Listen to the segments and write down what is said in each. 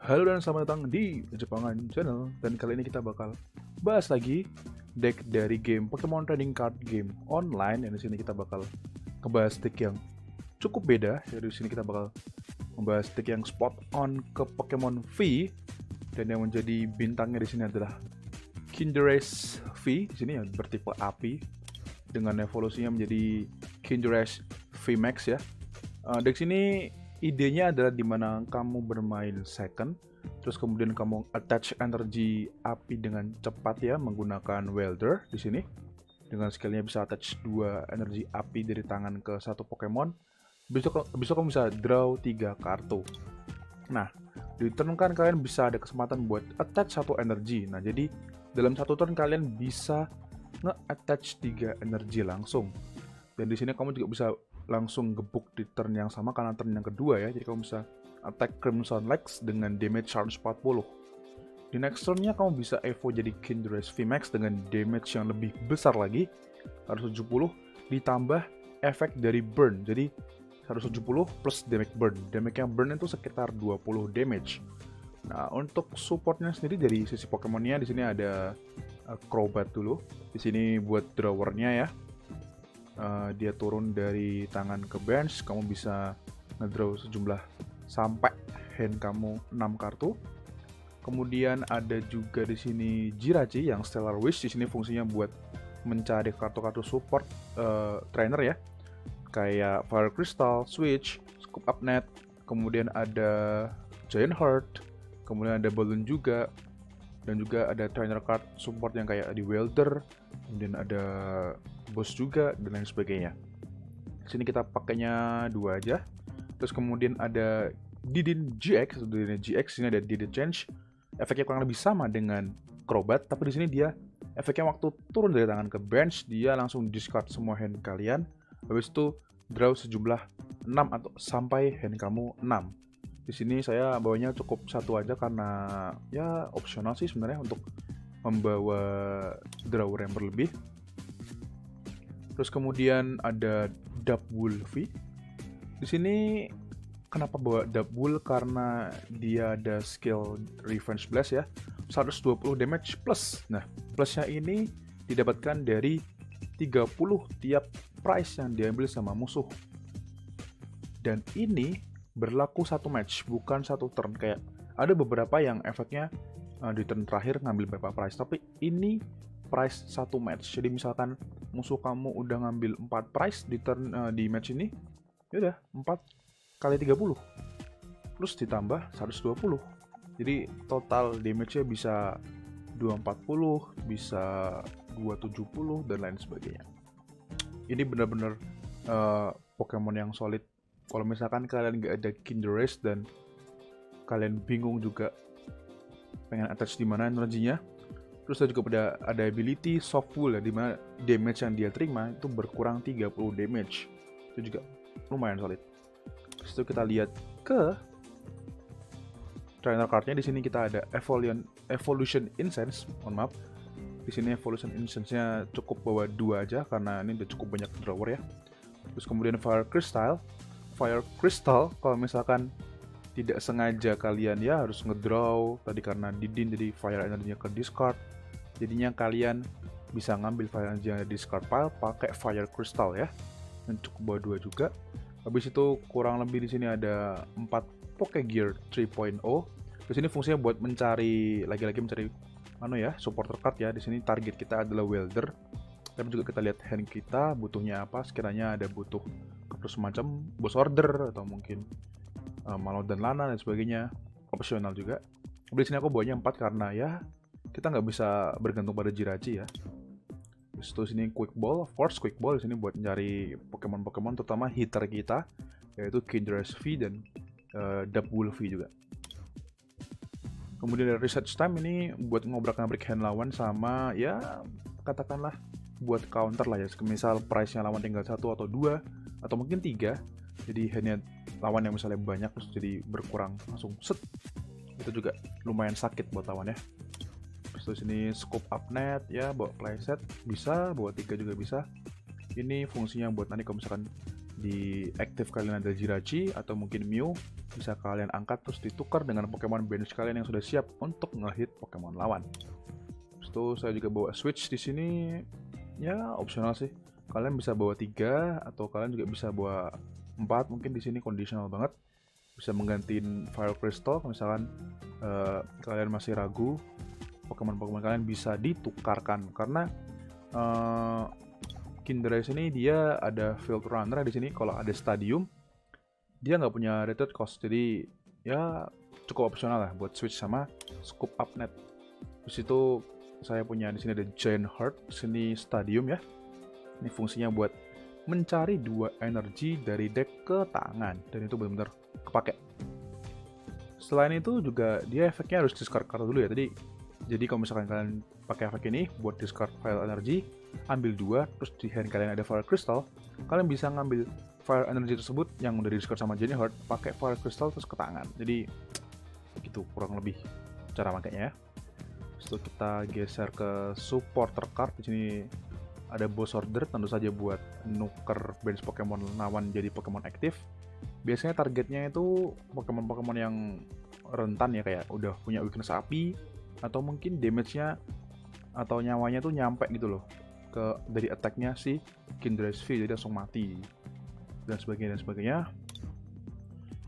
Halo dan selamat datang di Jepangan Channel. Dan kali ini kita bakal bahas lagi deck dari game Pokemon Trading Card Game online. Dan di sini kita bakal ngebahas deck yang cukup beda. Jadi di sini kita bakal membahas deck yang spot on ke Pokemon V. Dan yang menjadi bintangnya di sini adalah Cinderace V. Di sini ya bertipe api dengan evolusinya menjadi Cinderace V Max ya. Deck sini idenya adalah dimana kamu bermain second, terus kemudian kamu attach energi api dengan cepat ya menggunakan welder di sini. Dengan skillnya bisa attach 2 energi api dari tangan ke satu Pokemon. Besok kamu bisa draw 3 kartu. Nah, di turn kan kalian bisa ada kesempatan buat attach satu energi. Nah, jadi dalam satu turn kalian bisa nge-attach 3 energi langsung. Dan di sini kamu juga bisa langsung gebuk di turn yang sama karena turn yang kedua ya. Jadi kamu bisa attack Crimson Legs dengan damage 140. Di next turn-nya kamu bisa evo jadi Cinderace VMAX dengan damage yang lebih besar lagi, 170 ditambah efek dari burn. Jadi 170 plus damage burn. Damage yang burn itu sekitar 20 damage. Nah, untuk supportnya sendiri dari sisi Pokemonnya di sini ada Crobat dulu. Di sini buat drawernya ya. Dia turun dari tangan ke bench, kamu bisa ngedraw sejumlah sampai hand kamu 6 kartu. Kemudian ada juga di sini Jirachi yang Stellar Wish. Di sini fungsinya buat mencari kartu-kartu support trainer ya, kayak Fire Crystal, Switch, Scoop Up Net. Kemudian ada Giant Heart, kemudian ada Balloon juga, dan juga ada trainer card support yang kayak di Welder, kemudian ada Boss juga, dan lain sebagainya. Sini kita pakainya 2 aja. Terus kemudian ada Didin GX, sini ada Didin Change. Efeknya kurang lebih sama dengan Crobat, tapi di sini dia efeknya waktu turun dari tangan ke bench, dia langsung discard semua hand kalian. Habis itu draw sejumlah 6 atau sampai hand kamu 6. Di sini saya bawanya cukup satu aja karena ya opsional sih sebenarnya untuk membawa drawer yang berlebih. Terus kemudian ada Dubwoolfy. Di sini kenapa bawa Dubwool? Karena dia ada skill Revenge Blast ya, 120 damage plus. Nah, plusnya ini didapatkan dari 30 tiap price yang diambil sama musuh. Dan ini berlaku satu match, bukan satu turn. Kayak ada beberapa yang efeknya di turn terakhir ngambil beberapa price, tapi ini price satu match. Jadi misalkan musuh kamu udah ngambil 4 price di turn di match ini, ya udah 4 kali 30 plus ditambah 120. Jadi total damage-nya bisa 240, bisa 270 dan lain sebagainya. Ini benar-benar Pokemon yang solid. Kalau misalkan kalian nggak ada Cinderace dan kalian bingung juga pengen attach di mana energinya, terus juga ada ability Soft Wool ya, dimana damage yang dia terima itu berkurang 30 damage. Itu juga lumayan solid. Terus itu kita lihat ke trainer cardnya. Di sini kita ada Evolution Incense. Mohon maaf, di sini Evolution Incense-nya cukup bawa 2 aja karena ini udah cukup banyak drawer ya. Terus kemudian Fire Crystal kalau misalkan tidak sengaja kalian ya harus ngedraw tadi karena Didin, jadi fire energinya ke discard. Jadinya kalian bisa ngambil fire energy yang ada di discard pile pakai Fire Crystal ya. Dan cukup bawa 2 juga. Habis itu kurang lebih di sini ada 4 Pokegear 3.0. Di sini fungsinya buat mencari mencari supporter card ya. Di sini target kita adalah Welder. Tapi juga kita lihat hand kita butuhnya apa. Sekiranya ada butuh kartu semacam Boss Order atau mungkin Malo dan Lana dan sebagainya, opsional juga. Di sini aku bawanya 4 karena ya kita nggak bisa bergantung pada Jirachi ya. Terus itu sini Quick Ball, of course Quick Ball di sini buat mencari Pokemon terutama hitter kita yaitu Cinderace V dan Dubwoolfy juga. Kemudian dari Research Time ini buat ngobrak-ngabrik hand lawan sama ya katakanlah buat counter lah ya. Misal price-nya lawan tinggal 1 atau 2 atau mungkin 3, jadi handnya lawan yang misalnya banyak terus jadi berkurang langsung set, itu juga lumayan sakit buat lawan ya. Terus sini Scoop Up Net ya, bawa playset bisa, bawa 3 juga bisa. Ini fungsinya buat nanti kalau misalkan Di aktif kalian ada Jirachi atau mungkin Mew, bisa kalian angkat terus ditukar dengan Pokemon bench kalian yang sudah siap untuk ngehit Pokemon lawan. Terus itu saya juga bawa Switch di sini, ya opsional sih. Kalian bisa bawa 3 atau kalian juga bisa bawa 4, mungkin di sini conditional banget. Bisa menggantiin Fire Crystal misalkan kalian masih ragu, Pokemon kalian bisa ditukarkan karena Kindred ini dia ada Field Runner di sini. Kalau ada Stadium, dia nggak punya rated cost, jadi ya cukup opsional lah buat switch sama Scoop Up Net. Terus itu saya punya di sini ada Giant Heart, di sini Stadium ya. Ini fungsinya buat mencari 2 energi dari deck ke tangan, dan itu benar-benar kepake. Selain itu juga dia efeknya harus discard kartu dulu ya. Jadi kalau misalkan kalian pakai efek ini buat discard file energy, ambil 2, terus di hand kalian ada Fire Crystal, kalian bisa ngambil fire energy tersebut yang udah di discard sama Giant Heart, pakai Fire Crystal terus ke tangan. Jadi gitu kurang lebih cara makainya ya. Setelah kita geser ke supporter card, di sini ada Boss Order, tentu saja buat nuker bench Pokemon lawan jadi Pokemon aktif. Biasanya targetnya itu Pokemon-Pokemon yang rentan ya, kayak udah punya weakness api, atau mungkin damage-nya atau nyawanya tuh nyampe gitu loh ke dari attack-nya si Kindred V, jadi langsung mati dan sebagainya.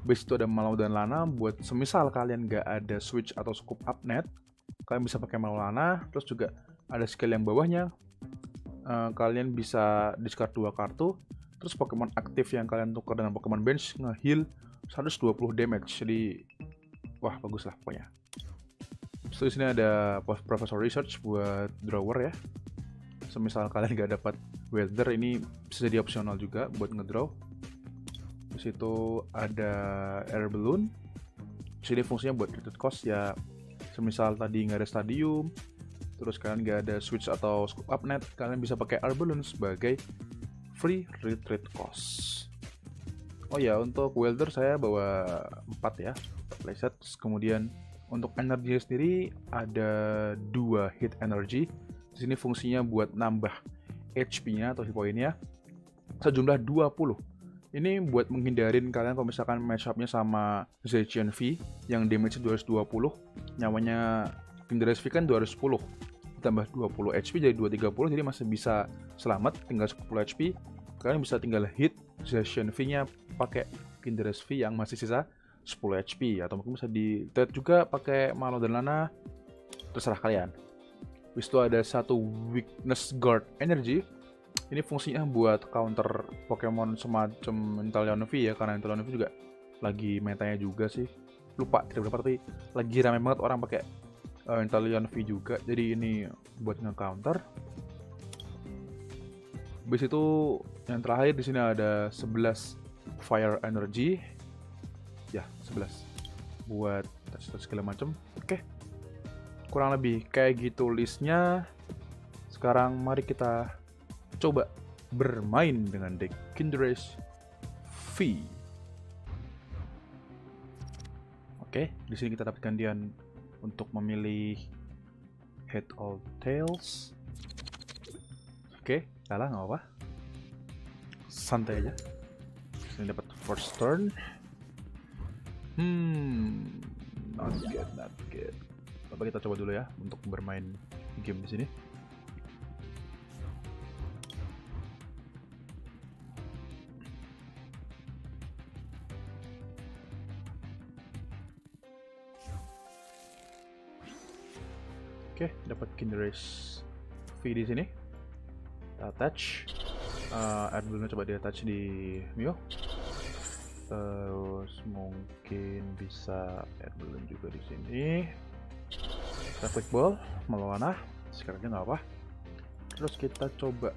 Base itu ada Malau dan Lana buat semisal kalian nggak ada switch atau Scoop Up Net, kalian bisa pakai Malau Lana. Terus juga ada skill yang bawahnya, kalian bisa discard 2 kartu, terus Pokemon aktif yang kalian tukar dengan Pokemon bench nge-heal 120 damage. Jadi wah bagus lah pokoknya. So, di sini ada Professor Research buat drawer ya. Semisal kalian nggak dapat weather, ini bisa jadi opsional juga buat ngedraw. Di situ ada Air Balloon. Di sini fungsinya buat retreat cost ya. Semisal tadi nggak ada Stadium, terus kalian nggak ada switch atau Scoop Up Net, kalian bisa pakai Air Balloon sebagai free retreat cost. Oh ya, untuk welder saya bawa 4 ya, 4 playset. Kemudian untuk energi sendiri ada 2 hit energy. Di sini fungsinya buat nambah HP-nya atau hit point-nya sejumlah 20. Ini buat menghindarin kalian kalau misalkan match up-nya sama Zacian V yang damage-nya 220, nyawanya Kindred V kan 210. Ditambah 20 HP jadi 230, jadi masih bisa selamat, tinggal 10 HP. Kalian bisa tinggal hit Zacian V-nya pakai Kindred V yang masih sisa 10 HP, atau mungkin bisa di trade juga pakai Malau dan Lana, terserah kalian. Habis itu ada 1 weakness guard energy. Ini fungsinya buat counter Pokemon semacam Inteleon V ya, karena Inteleon V juga lagi metanya juga sih, lupa tidak berapa, tapi lagi ramai banget orang pakai Inteleon V juga, jadi ini buat nge-counter. Habis itu yang terakhir di sini ada 11 fire energy. Ya, 11 buat touch segala macam. Oke, kurang lebih kayak gitu listnya. Sekarang mari kita coba bermain dengan deck Kindred V. Oke, di sini kita dapat gantian untuk memilih Head or Tails. Oke, kalah nggak apa-apa, santai aja. Ini dapat first turn. Not good. Coba kita coba dulu ya untuk bermain game di sini. Oke, dapat Kindred V di sini. Kita attach. Dulu coba di attach di Mew. Terus mungkin bisa air balloon juga di sini. Kita quick ball melawan sekarangnya nggak apa. Terus kita coba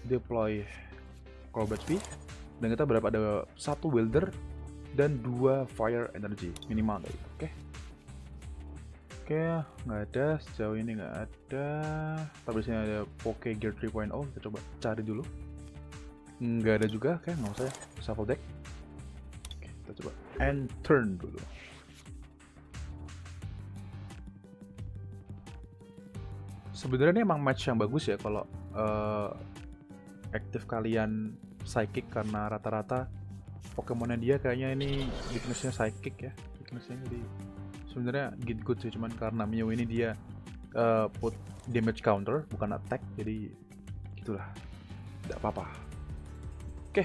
deploy combat speed, dan kita berapa ada 1 welder dan 2 fire energy minimal dari. Oke, nggak ada sejauh ini, nggak ada. Tapi sini ada Poke Gear 3.0, kita coba cari dulu. Nggak ada juga, kayak nggak usah ya, shuffle deck. Kita coba end turn dulu. Sebenarnya ini emang match yang bagus ya kalau aktif kalian psychic karena rata-rata Pokemonnya dia kayaknya ini weaknessnya psychic ya, weaknessnya. Jadi sebenarnya good sih, cuman karena Mew ini dia put damage counter bukan attack, jadi gitulah, tidak apa-apa. Oke.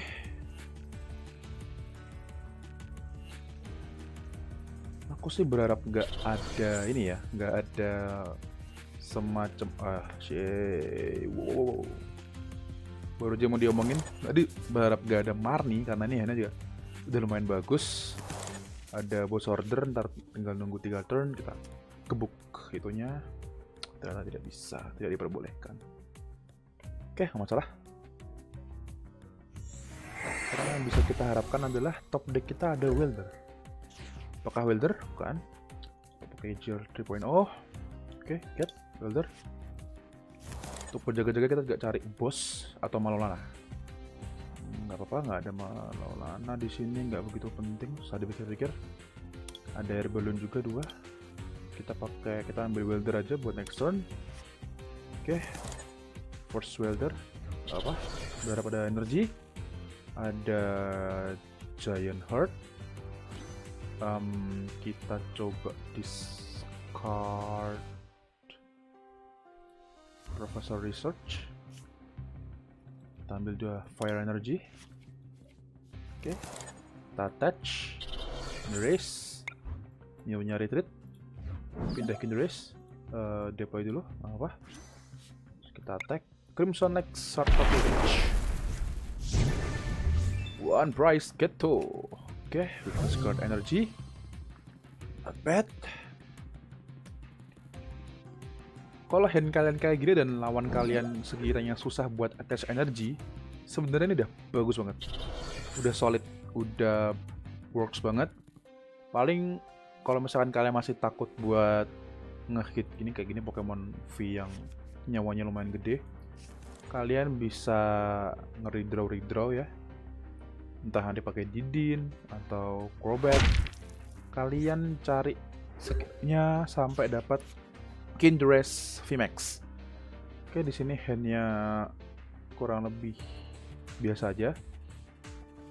Aku sih berharap nggak ada ini ya, nggak ada semacam wow. Baru aja mau diomongin tadi, berharap nggak ada Marnie karena ini Hena juga udah lumayan bagus. Ada boss order, ntar tinggal nunggu 3 turn kita gebuk itunya. Ternyata tidak bisa, tidak diperbolehkan. Oke, nggak masalah. Sekarang yang bisa kita harapkan adalah top deck kita ada Welder. Apakah Welder? Bukan. Pakai Gear 3.0. Oke, get Welder. Untuk berjaga-jaga kita juga cari bos atau Malolana. Nggak apa-apa, nggak ada Malolana di sini, nggak begitu penting. Usah dipikir-pikir. Ada air balloon juga 2. Kita ambil Welder aja buat next turn. Oke. Force Welder. Apa? Berapa ada energi? Ada Giant Heart. Kita coba discard Professor Research. Kita ambil 2 Fire Energy. Oke. Kita attach. Erase. Mew-nya retreat. Pindahin erase. Deploy dulu. Apa? Terus kita attack. Crimson Next Sword of Village. 1 prize get 2. Oke, we discard energy. Not bad. Kalau hand kalian kayak gini dan lawan kalian sekiranya susah buat attach energy, sebenarnya ini udah bagus banget. Udah solid, udah works banget. Paling kalau misalkan kalian masih takut buat ngehit gini kayak gini Pokemon V yang nyawanya lumayan gede, kalian bisa nge-redraw ya. Entah nanti pakai Didin atau Crobat. Kalian cari skillnya sampai dapat Kindress VMAX. Oke, di sini handnya kurang lebih biasa aja.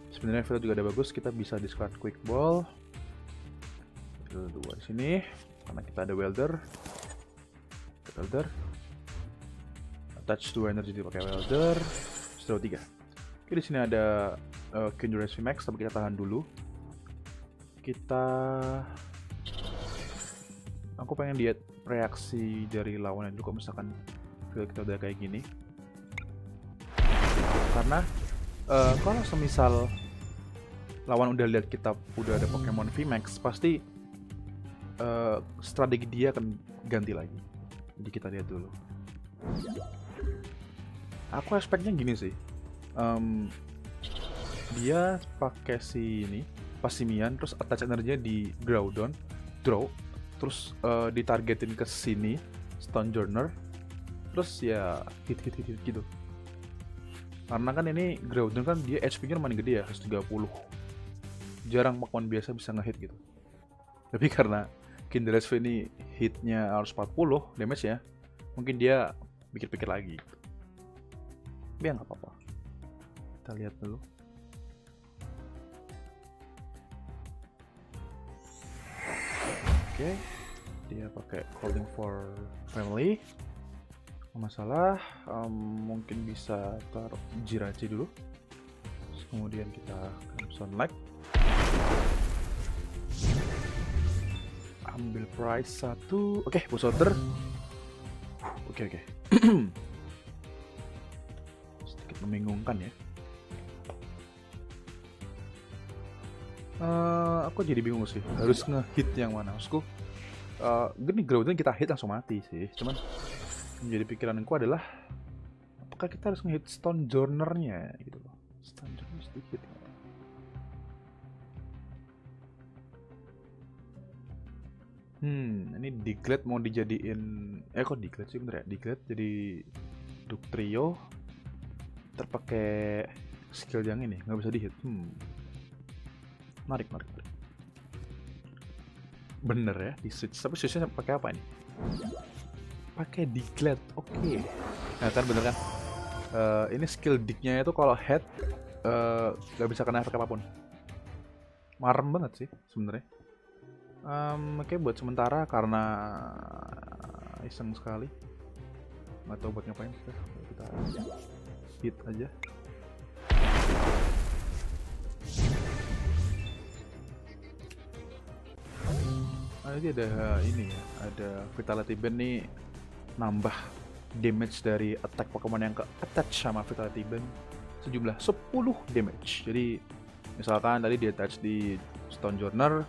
Sebenarnya feel juga ada bagus. Kita bisa discard Quick Ball. Itu 2 di sini karena kita ada Welder. Attach 2 energy dipakai Welder. Draw 3. Oke, di sini ada Kindress VMAX, tapi kita tahan dulu. Aku pengen lihat reaksi dari lawannya dulu kalau misalkan kita udah kayak gini. Karena kalau semisal lawan udah lihat kita udah ada Pokemon VMAX, pasti strategi dia akan ganti lagi. Jadi kita lihat dulu. Aku expect-nya gini sih. Dia pakai si ini Passimian, terus attach energinya di Groudon, draw, terus ditargetin ke sini Stonjourner, terus ya hit gitu. Karena kan ini Groudon kan dia HP-nya lumayan gede ya, 130. Jarang Pokemon biasa bisa ngehit gitu. Tapi karena Kindress V ini hitnya harus 40 damage ya, mungkin dia pikir-pikir lagi. Tapi ya nggak apa-apa. Kita lihat dulu. Oke, dia pakai Calling for Family. Nggak masalah, mungkin bisa taruh Jirachi dulu. Terus kemudian kita Crimson Light. Ambil prize 1. Oke, boss order. Oke. Sedikit membingungkan ya. Aku jadi bingung sih, harus nge-hit yang mana. Maksudku, gini Groudon kita hit langsung mati sih. Cuman menjadi pikiranku adalah apakah kita harus nge-hit Stonjourner-nya gitu loh. Stonjourner sedikit. Ini Diglett mau dijadiin kok Diglett sih bener ya? Diglett jadi Dugtrio terpakai skill yang ini, nggak bisa di-hit. Menarik. Bener ya, di switch. Tapi switchnya pakai apa ini? Pakai Diglett. Oke. Nah kan bener kan? Ini skill dig-nya itu kalau head nggak bisa kena efek apapun. Marem banget sih sebenarnya. Oke, buat sementara karena iseng sekali, nggak tahu buat ngapain, kita hit aja. Ini ada ini ya, ada Vitality Band nih, nambah damage dari attack Pokemon yang ke attach sama Vitality Band sejumlah 10 damage. Jadi misalkan tadi di attach di Stonejourner,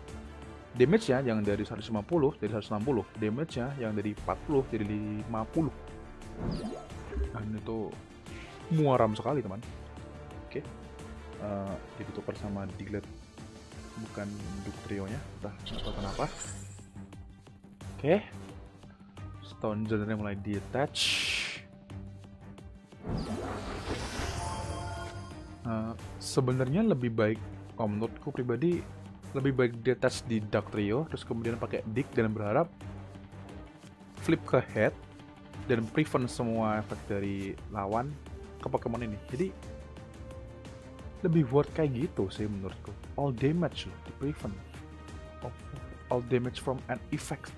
damage ya yang dari 150 jadi 160, damage ya yang dari 40 jadi 50. Dan itu muaram sekali teman. Oke, jadi tukar sama Diglett, bukan Dugtrio-nya, entah kenapa. Oke, Stonejourner mulai di attach. Sebenarnya lebih baik, menurutku pribadi, lebih baik detach di Dugtrio terus kemudian pakai Dig dan berharap flip ke head dan prevent semua efek dari lawan ke Pokemon ini. Jadi lebih worth kayak gitu sih menurutku. All damage loh, di prevent. All damage from an effect.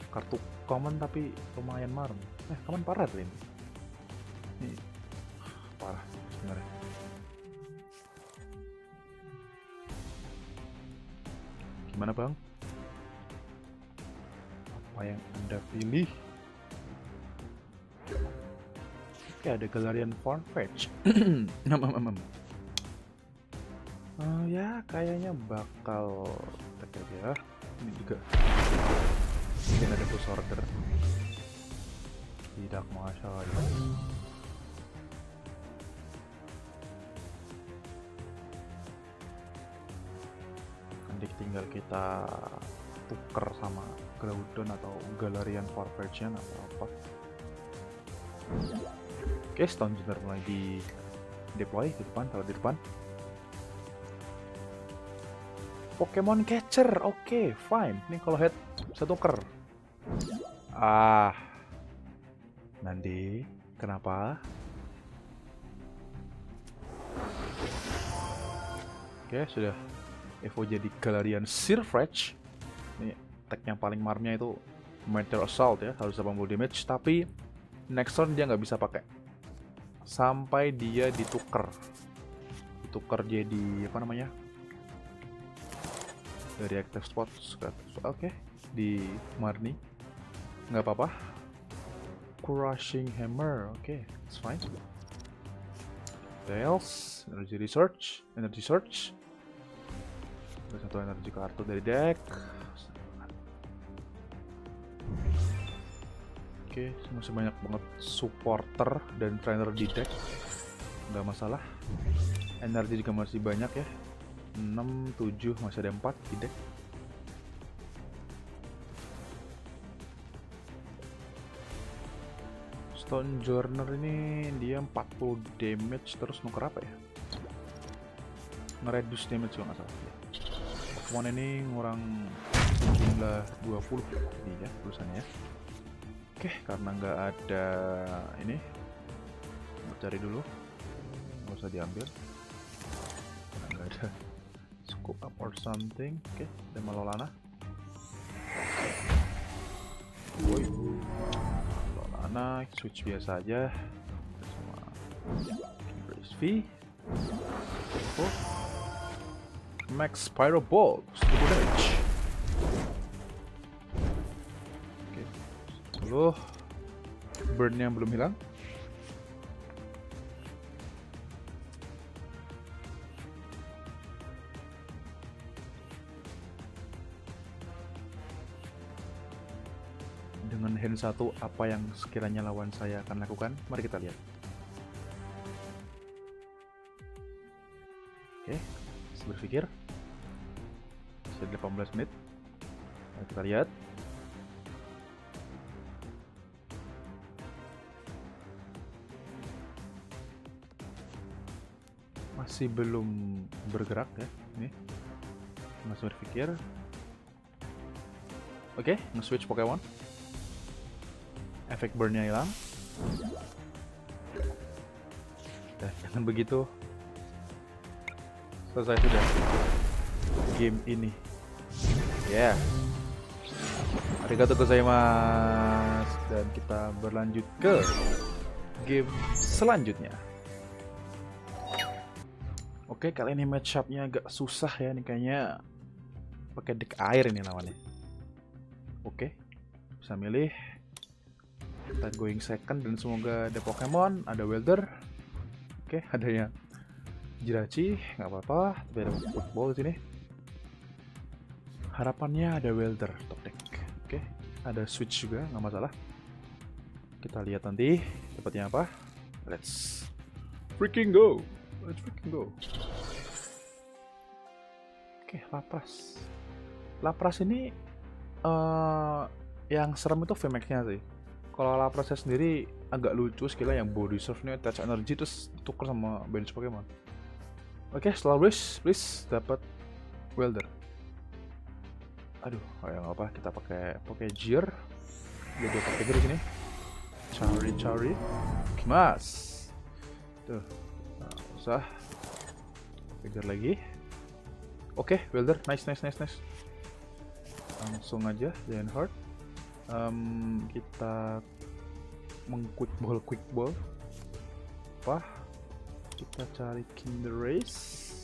Kartu common tapi lumayan marem. Common parah tuh ini. Ini parah sebenarnya. Gimana bang? Apa yang anda pilih? Oke, ada Galarian Farfetch. Ya kayaknya bakal pakai ya. Ini juga mungkin ada push order. Tidak masalah. Nanti tinggal kita tuker sama Groudon atau Galarian Farfetch-nya atau apa. Oke, Stonejourner mulai di deploy di depan, taruh di depan. Pokemon Catcher, oke, fine. Ini kalau head bisa tuker. Nanti kenapa? Oke, sudah Evo jadi Galarian Sirfetch'd. Ini attack yang paling marmnya itu Meteor Assault ya, harus 80 damage. Tapi next turn dia nggak bisa pakai sampai dia ditukar jadi apa namanya, dari active spot. Oke, di Marnie nggak apa-apa. Crushing Hammer, oke, it's fine. Tails, energy search. Ada satu energi kartu dari deck. Oke, masih banyak banget supporter dan trainer di deck, nggak masalah. Energi juga masih banyak ya, 6, 7, masih ada 4 di deck. Stonejourner ini dia 40 damage, terus nuker apa ya? Nge-reduce damage juga nggak salah ya. Pokemon ini ngurang jumlah 20 ya tulisannya ya. Oke, karena nggak ada ini, mau cari dulu, nggak usah diambil, karena nggak ada scoop up or something. Oke, ada Malolana. Woi, Malolana, switch biasa aja sama Brace V. Max Pyro Ball, 10 damage. Burn-nya belum hilang. Dengan hand 1, apa yang sekiranya lawan saya akan lakukan? Mari kita lihat. Oke, berpikir. Sudah 18 menit. Mari kita lihat. Masih belum bergerak ya, ini masih berpikir. Oke, nge-switch Pokemon. Efek burn-nya hilang. Dan dengan begitu selesai sudah game ini. Ya, arigatou gozaimasu. Dan kita berlanjut ke game selanjutnya. Oke, kali ini match-up-nya agak susah ya, nih kayaknya pakai deck air ini lawannya. Oke, bisa milih. Kita going second dan semoga ada Pokemon, ada Welder. Oke, adanya Jirachi, nggak apa-apa, tapi ada football di sini. Harapannya ada Welder top deck. Oke, ada switch juga, nggak masalah. Kita lihat nanti dapatnya apa. Let's freaking go. Let's freaking go. Oke, Lapras. Lapras ini yang serem itu VMAX-nya sih. Kalau Laprasnya sendiri agak lucu skillnya yang body surf-nya attach energy terus tuker sama bench Pokemon. Oke, setelah wish, please dapat Welder. Aduh, kayak apa? Kita pakai Gear. Jadi pakai Gear sini. Cari. Kimas. Tuh. Nah, usah. Gear lagi. Oke, Welder. Nice. Langsung aja Giant Heart. Kita quick ball. Apa? Kita cari Kinderace.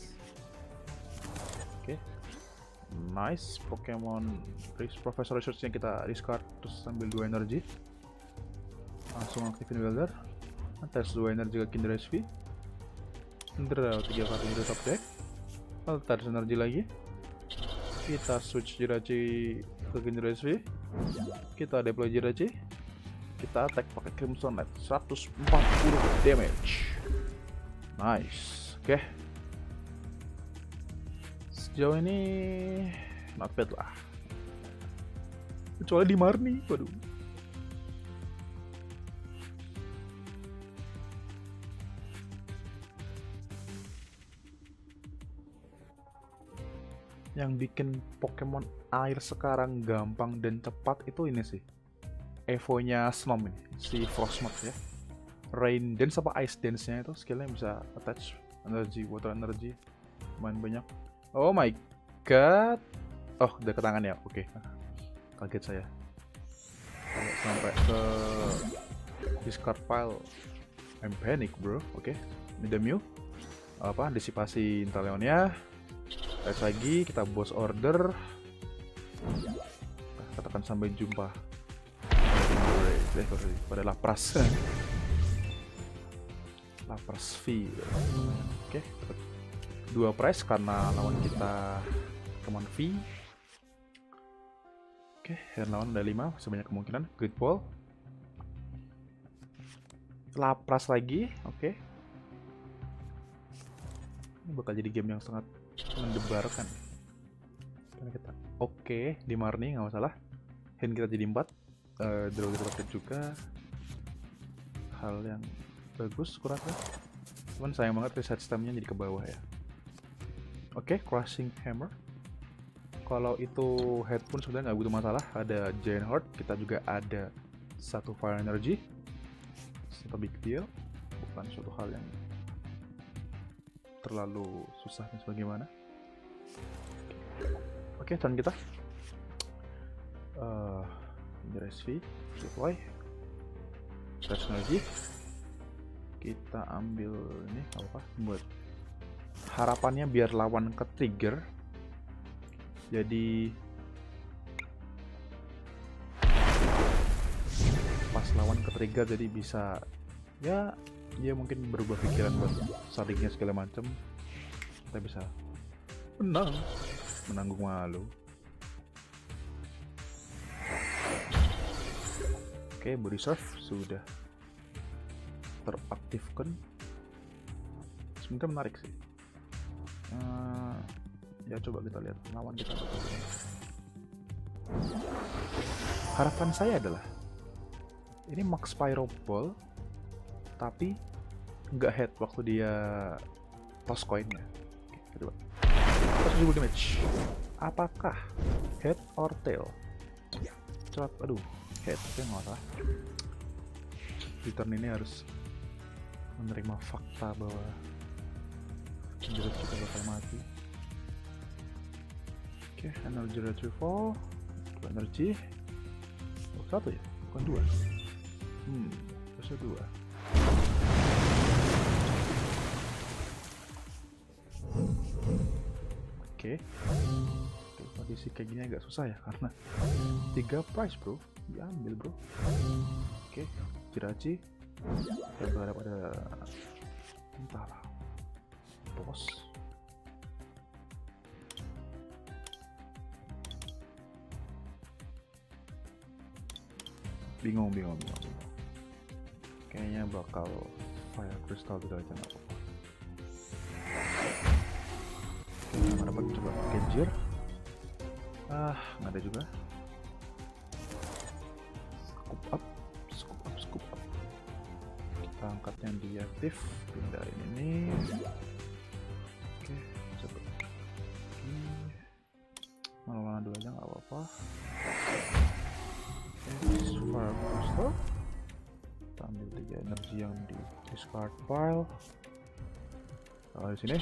Oke. Nice. Pokemon Professor Research yang kita discard terus sambil 2 energi. Langsung aktifin Welder. Attach 2 energi ke Kinderace V. Draw 3 kartu di top deck. Attach energi lagi. Kita switch Jirachi ke Kinderace V. Kita deploy Jirachi. Kita attack pakai Crimson Knight 140 damage. Nice. Oke. Sejauh ini not bad lah. Kecuali di Marni, waduh. Yang bikin Pokemon air sekarang gampang dan cepat itu ini sih, Evo-nya Snom ini, si Frostmoth ya. Rain Dance apa Ice Dance-nya itu skillnya bisa attach energy, water energy, main banyak. Oh my god. Oh, udah ke tangan ya, oke. Kaget saya kalau sampai ke discard pile. I'm panic bro. Oke, Mew apa, disipasi Inteleonnya. Lihat lagi, kita boss order. Katakan sampai jumpa pada Lapras. Lapras V. Oke, 2 prize karena lawan kita Pokemon V. Oke, dan lawan ada 5, masih banyak kemungkinan. Great Ball. Lapras lagi, oke. Ini bakal jadi game yang sangat mendebarkan. Karena kita oke, di Marni nggak masalah. Hand kita jadi 4. Draw kita dapat juga. Hal yang bagus kurasa. Cuman sayang banget reset stamina jadi ke bawah ya. Oke, Crushing Hammer. Kalau itu head pun sebenarnya nggak butuh masalah. Ada Giant Heart, kita juga ada 1 Fire Energy. Satu big deal, bukan suatu hal yang terlalu susah dan sebagaimana. Oke, turn kita. Kinderace V, deploy. Touch energy. Kita ambil ini apa? Buat harapannya biar lawan ke trigger. Jadi pas lawan ke trigger jadi bisa ya dia mungkin berubah pikiran buat saringnya segala macam. Kita bisa menanggung malu. Oke, body surf sudah teraktifkan. Sebenarnya menarik sih. Ya coba kita lihat lawan kita. Harapan saya adalah ini Max Pyro Ball tapi nggak head waktu dia toss coinnya. Oke, coba. 170 damage. Apakah head or tail? Cepat, aduh, head, tapi nggak salah. Return ini harus menerima fakta bahwa Kindred kita bakal mati. Oke, energy retrieval, 2 energi. Oh, 1 ya? Bukan 2. Bisa 2. Oke, kondisi kayak gini agak susah ya karena 3 price bro, diambil bro. Oke, Jirachi, kita berharap ada entahlah bos. Bingung. Kayaknya bakal fire crystal juga aja nggak apa-apa. Mana dapat coba Genjir? Nggak ada juga. Scoop up. Kita angkat yang diaktif, pindahin ini. Oke, coba. Mana dulu aja nggak apa-apa. Fire crystal. Kita ambil 3 energi yang di discard pile. Di sini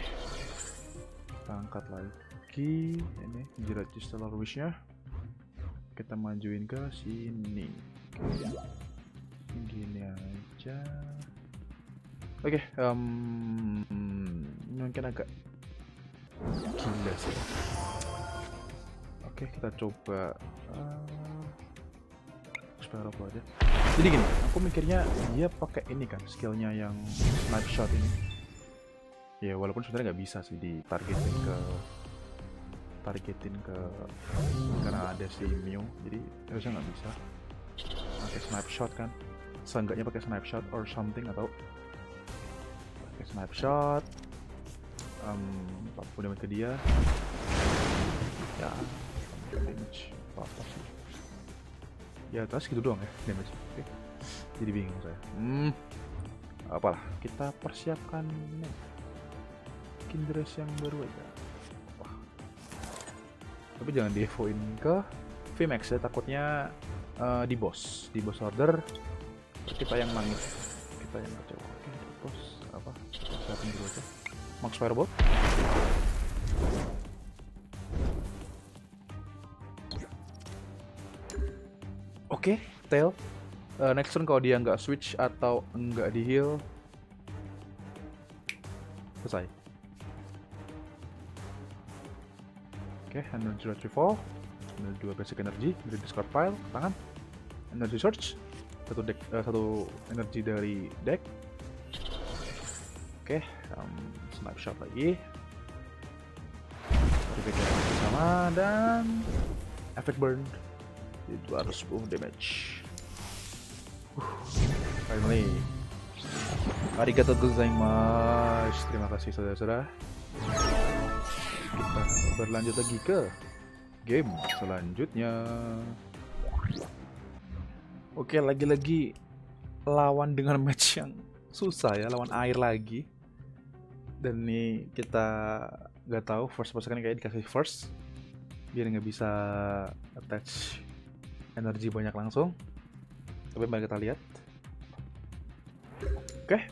kita angkat lagi ini Jirachi Stellar Wish-nya, kita majuin ke sini. Gini aja. Oke, mungkin agak gila sih. Oke, kita coba explore apa aja. Jadi gini, aku mikirnya dia pakai ini kan skillnya yang snipe shot ini. Ya walaupun sebenarnya nggak bisa sih ditargetin ke karena ada si Mew, jadi harusnya nggak bisa pakai snipe shot kan. Seenggaknya pakai snipe shot or something, atau pakai snipe shot 40 damage ke dia ya, damage apa sih ya, atas gitu doang ya damage. Oke. Jadi bingung saya. Apalah, kita persiapkan Kindred yang baru aja. Wah. Tapi jangan di-evoin ke VMAX ya, takutnya di boss order kita yang nangis, kita yang kecewa. Oke, di boss apa? Siapin dulu aja. Max Firebolt. Oke, Tail. Next turn kalau dia nggak switch atau nggak di heal, selesai. Oke, energy retrieval, ada 2 basic energy dari discard pile, tangan, energy search, satu energi dari deck. Oke, snipe shot lagi, dari sama, dan effect burn di 210 damage. Finally, arigatou gozaimasu, terima kasih saudara-saudara. Kita berlanjut lagi ke game selanjutnya. Oke, lagi-lagi lawan dengan match yang susah ya, lawan air lagi. Dan ini kita nggak tahu, first kan kayak dikasih first biar nggak bisa attach energi banyak langsung. Tapi mari kita lihat. Oke,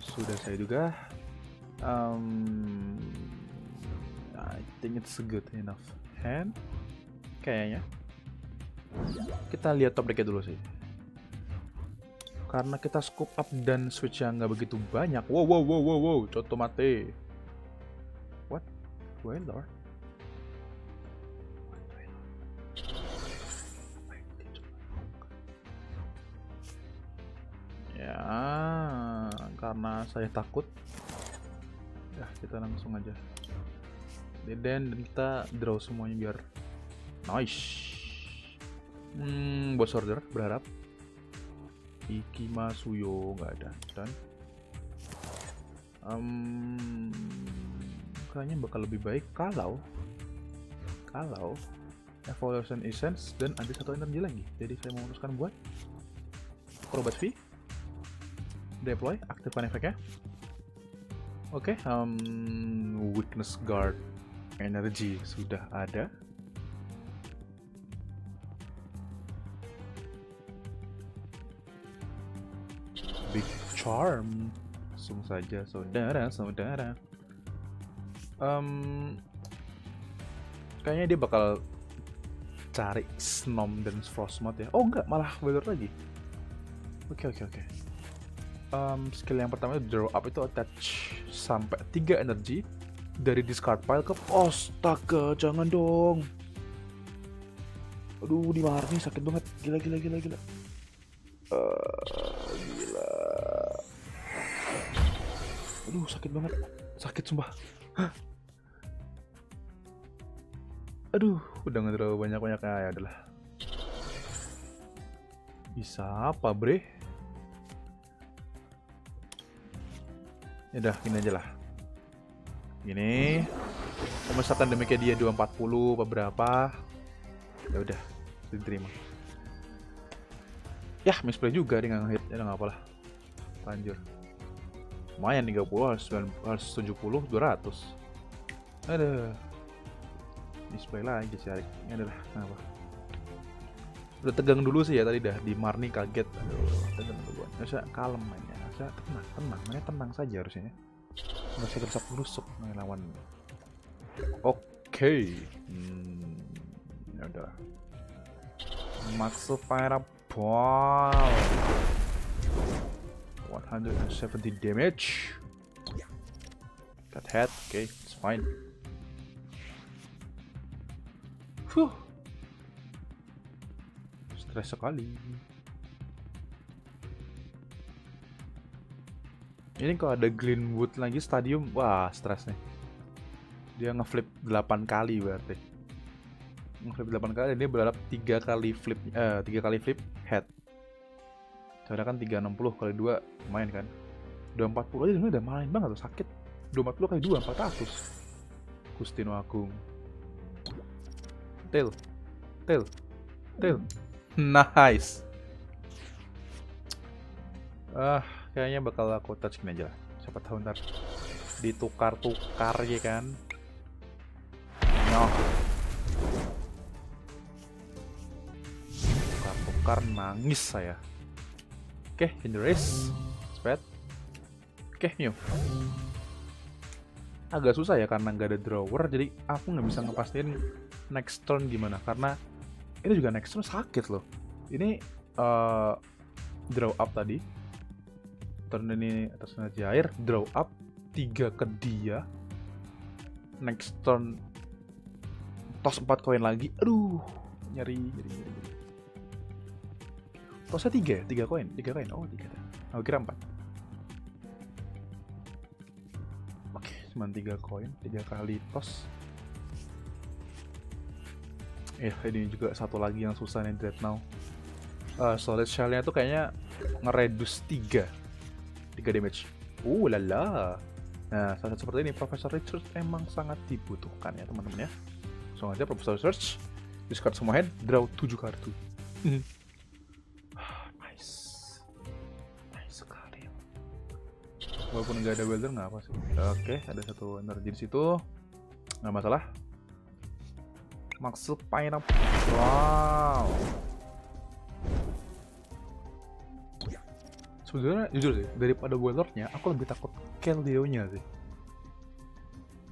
sudah saya duga. I think it's a good enough hand kayaknya. Kita lihat top decknya dulu sih, karena kita scoop up dan switch yang nggak begitu banyak. Wow, coto mate. What? Dweller? Ya, karena saya takut ya, kita langsung aja dan kita draw semuanya biar nice. Boss order berharap Ikimasuyo nggak ada, dan kayaknya bakal lebih baik kalau Evolution Essence dan ada satu energi lagi. Jadi saya memutuskan buat Acrobat V, deploy, aktifkan efeknya. Oke, Weakness Guard energi sudah ada. Big Charm, Langsung saja saudara-saudara. Kayaknya dia bakal cari Snom dan Frostmoth ya. Oh enggak, malah Welder lagi. Oke. Skill yang pertama itu draw up, itu attach sampai 3 energi dari discard pile ke... Astaga, jangan dong. Aduh, di Marni sakit banget. Gila. Gila. Aduh, sakit banget. Sakit sumpah. Aduh, udah nggak terlalu banyak-banyaknya, ya adalah. Bisa apa, bre? Ya udah, gini aja lah. Gini. Kalau misalkan damage-nya dia 240 beberapa, ya udah, diterima. Ya, misplay juga dia nggak ngehit, ya nggak apa-apa lah. Lanjut. Lumayan 30, harus 70, 200. Aduh. Misplay lagi sih Arik. Ini adalah kenapa? Udah tegang dulu sih ya tadi dah di Marni kaget. Aduh, tegang duluan. Harusnya kalem mainnya. Harusnya tenang. Mainnya tenang saja harusnya. Nggak usah gerusak-gerusuk main lawan. Oke. Ya udah. Max Fireball. 170 damage. Cut head. Okay, it's fine. Stres sekali. Ini kalau ada Greenwood lagi stadium, wah stres nih. Dia ngeflip 8 kali berarti. Ngeflip 8 kali, dia berharap 3 kali flip head. Soalnya kan 360 kali 2 lumayan kan. 240 aja ini udah main banget tuh, sakit. 240 kali 2 400. Gustino Agung. Tail. Nice. Kayaknya bakal aku touch gini aja lah. Siapa tahu ntar ditukar-tukar ya kan. No. Tukar-tukar nangis saya. Oke, Cinderace. Spet. Oke, Mew. Agak susah ya karena nggak ada drawer, jadi aku nggak bisa ngepastiin next turn gimana, karena ini juga next turn sakit loh. Ini draw up tadi, turn ini atas energi air, draw up 3 ke dia, next turn toss 4 koin lagi, aduh nyeri. Tossnya 3 koin, oh 3 aku kira 4. Oke, cuma 3 koin, 3 kali toss. Ini juga satu lagi yang susah nih, Dreadnought. Solid Shell-nya tuh kayaknya ngereduce 3 damage. Lala. Nah, saat seperti ini Professor Richard emang sangat dibutuhkan ya teman-teman ya. Langsung aja Professor Research, discard semua hand, draw 7 kartu. Nice sekali. Walaupun nggak ada welder nggak apa sih. Oke, ada satu energi di situ, nggak masalah. Maksud pineapple. Wow. Sebenarnya jujur sih, daripada Warlord-nya, aku lebih takut Keldeo-nya sih.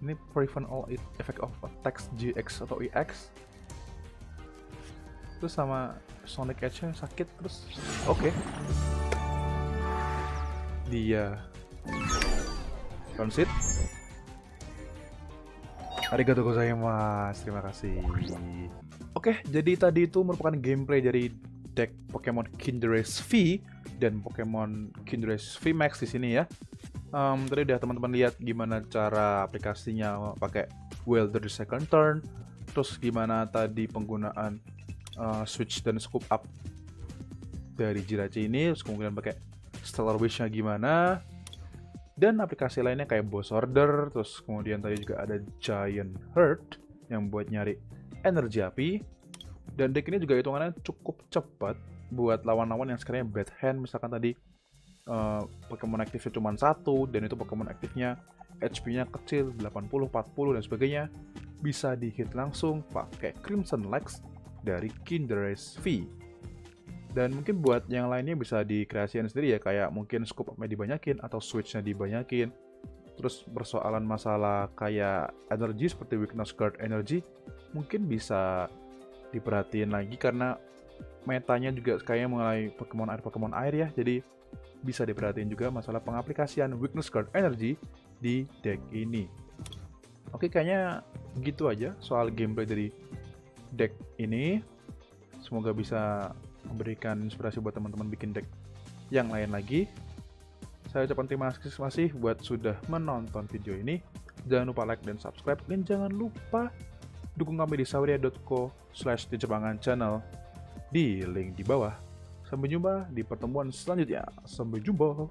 Ini prevent all effect of attacks GX atau EX. Terus sama Sonic Edge-nya sakit terus. Oke. Dia Consit. Arigatou gozaimasu, terima kasih. Oke, jadi tadi itu merupakan gameplay dari deck Pokemon Cinderace V dan Pokemon Cinderace V Max di sini ya. Tadi udah teman-teman lihat gimana cara aplikasinya pakai Welder di second turn, terus gimana tadi penggunaan switch dan scoop up dari Jirachi ini, terus kemudian pakai Stellar Wish-nya gimana, dan aplikasi lainnya kayak Boss Order, terus kemudian tadi juga ada Giant Herd yang buat nyari energi api. Dan deck ini juga hitungannya cukup cepat buat lawan-lawan yang sekiranya bad hand, misalkan tadi Pokemon aktifnya cuma 1 dan itu Pokemon aktifnya HP-nya kecil 80, 40 dan sebagainya, bisa di hit langsung pakai Crimson Legs dari Cinderace V. Dan mungkin buat yang lainnya bisa dikreasiin sendiri ya, kayak mungkin scope-nya dibanyakin atau switch-nya dibanyakin. Terus persoalan masalah kayak energi seperti weakness guard energy mungkin bisa diperhatiin lagi karena metanya juga kayaknya mulai Pokemon air ya. Jadi bisa diperhatiin juga masalah pengaplikasian weakness guard energy di deck ini. Oke, kayaknya gitu aja soal gameplay dari deck ini. Semoga bisa memberikan inspirasi buat teman-teman bikin deck yang lain lagi. Saya ucapkan terima kasih buat sudah menonton video ini. Jangan lupa like dan subscribe, dan jangan lupa dukung kami di saweria.co/dijepangan-channel di link di bawah. Sampai jumpa di pertemuan selanjutnya. Sampai jumpa.